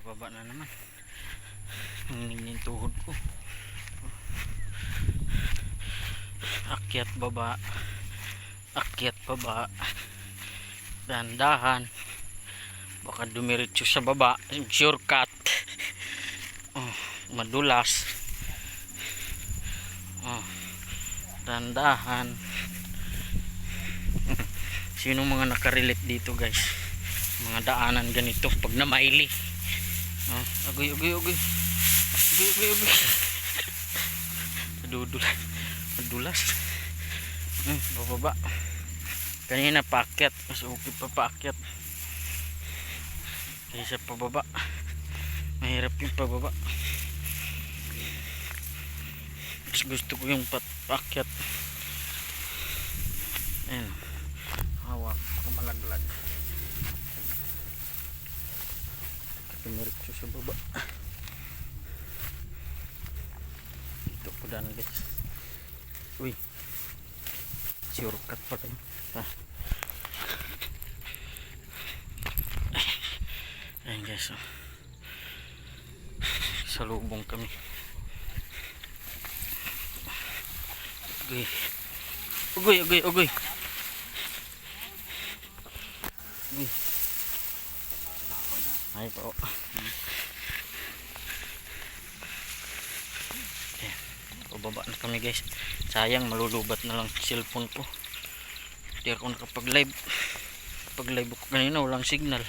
Pababa na naman. Hingin yung tuhod ko. Akyat baba. Akyat baba. Dahan-dahan. Baka dumiretso sa baba. Shortcut. Oh, madulas. Oh, dahan-dahan. Sino mga nakarelate dito guys? Mga daanan ganito pag namaili. Oh, agoy. Madulas. Bababa. Kanina paakyat, mas okay pa paakyat kaysa pababa. Mahirap yung pababa. Mas gusto ko yung paakyat. Ayan, hawak ako malaglag. Kamiritso sa baba. Ito po daan guys. Uy, shortcut pa tayo. Ayan guys, oh. Salubong kami. Ugoy. Ay po. Ayan, pababa na kami guys. Sayang, malulubat na lang cellphone ko. Hindi ako nakapag-live. Pag-live ko kanina walang signal.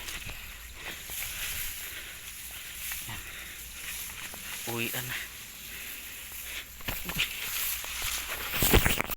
Uwian na.